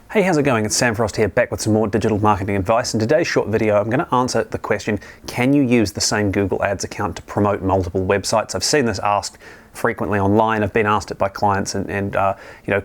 Hey, how's it going? It's Sam Frost here, back with some more digital marketing advice. In today's short video, I'm going to answer the question, can you use the same Google Ads account to promote multiple websites? I've seen this asked frequently online. I've been asked it by clients and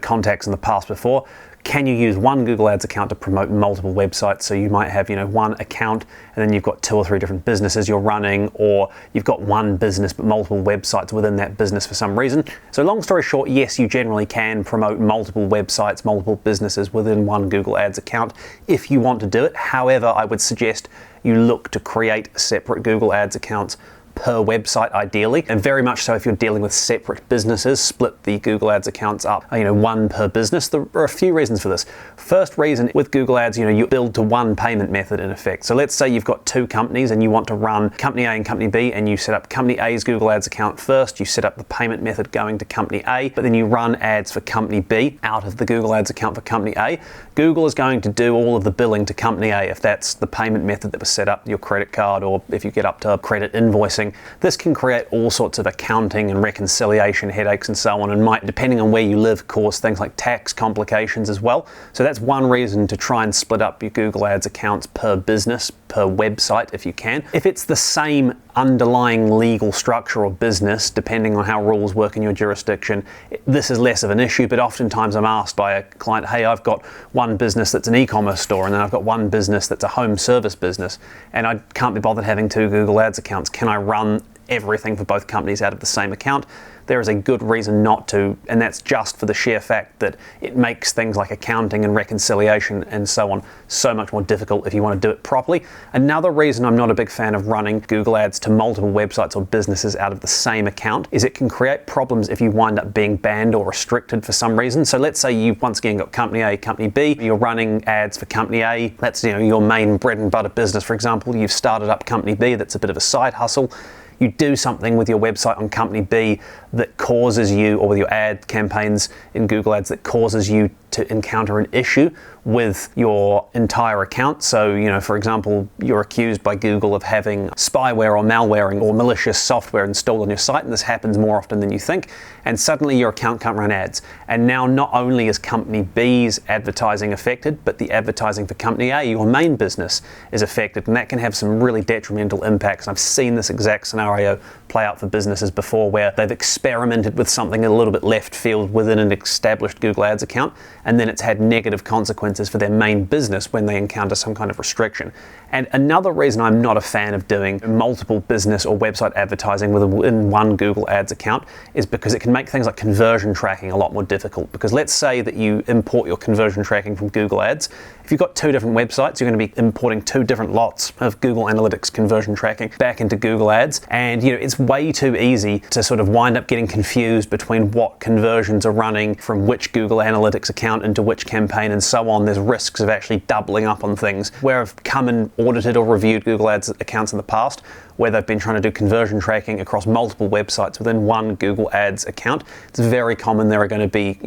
contacts in the past before. Can you use one Google Ads account to promote multiple websites? So you might have, one account and then you've got 2 or 3 different businesses you're running, or you've got one business but multiple websites within that business for some reason. So long story short, yes, you generally can promote multiple websites, multiple businesses within one Google Ads account if you want to do it. However, I would suggest you look to create separate Google Ads accounts per website ideally, and very much so if you're dealing with separate businesses, split the Google Ads accounts up, one per business. There are a few reasons for this. First reason, with Google Ads, you build to one payment method in effect. So let's say you've got 2 companies and you want to run Company A and Company B, and you set up Company A's Google Ads account first, you set up the payment method going to Company A, but then you run ads for Company B out of the Google Ads account for Company A. Google is going to do all of the billing to Company A if that's the payment method that was set up, your credit card, or if you get up to credit invoicing. This can create all sorts of accounting and reconciliation headaches and so on, and might, depending on where you live, cause things like tax complications as well. So that's one reason to try and split up your Google Ads accounts per business, per website if you can. If it's the same underlying legal structure or business, depending on how rules work in your jurisdiction, this is less of an issue. But oftentimes I'm asked by a client, hey, I've got one business that's an e-commerce store, and then I've got one business that's a home service business, and I can't be bothered having 2 Google Ads accounts. Can I run everything for both companies out of the same account? There is a good reason not to, and that's just for the sheer fact that it makes things like accounting and reconciliation and so on so much more difficult if you want to do it properly. Another reason I'm not a big fan of running Google Ads to multiple websites or businesses out of the same account is it can create problems if you wind up being banned or restricted for some reason. So let's say you've once again got Company A, Company B, you're running ads for Company A, that's your main bread and butter business, for example. You've started up Company B, that's a bit of a side hustle. You do something with your website on Company B that causes you, or with your ad campaigns in Google Ads, that causes you to encounter an issue with your entire account. So, for example, you're accused by Google of having spyware or malware or malicious software installed on your site, and this happens more often than you think, and suddenly your account can't run ads. And now not only is Company B's advertising affected, but the advertising for Company A, your main business, is affected, and that can have some really detrimental impacts. And I've seen this exact scenario play out for businesses before, where they've experimented with something a little bit left field within an established Google Ads account, and then it's had negative consequences for their main business when they encounter some kind of restriction. And another reason I'm not a fan of doing multiple business or website advertising within one Google Ads account is because it can make things like conversion tracking a lot more difficult. Because let's say that you import your conversion tracking from Google Ads. If you've got 2 different websites, you're going to be importing 2 different lots of Google Analytics conversion tracking back into Google Ads. And it's way too easy to sort of wind up getting confused between what conversions are running from which Google Analytics account into which campaign and so on. There's risks of actually doubling up on things. Where I've come and audited or reviewed Google Ads accounts in the past, where they've been trying to do conversion tracking across multiple websites within one Google Ads account, it's very common there are going to be,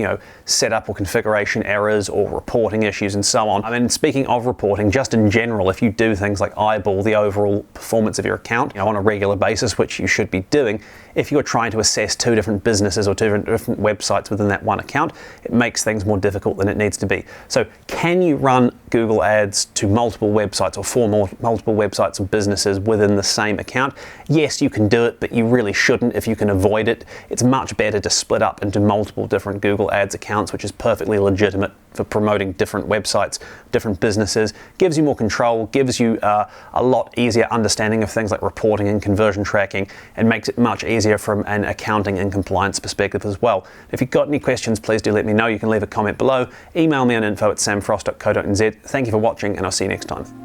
setup or configuration errors or reporting issues and so on. I mean, speaking of reporting, just in general, if you do things like eyeball the overall performance of your account, on a regular basis, which you should be doing, if you're trying to assess 2 different businesses or 2 different websites within that one account, it makes things more difficult than it needs to be. So can you run Google Ads to multiple websites or for multiple websites or businesses within the same account? Yes, you can do it, but you really shouldn't if you can avoid it. It's much better to split up into multiple different Google Ads accounts, which is perfectly legitimate for promoting different websites, different businesses, gives you more control, gives you a lot easier understanding of things like reporting and conversion tracking, and makes it much easier from an accounting and compliance perspective as well. If you've got any questions, please do let me know. You can leave a comment below, email me on info@samfrost.co.nz. Thank you for watching, and I'll see you next time.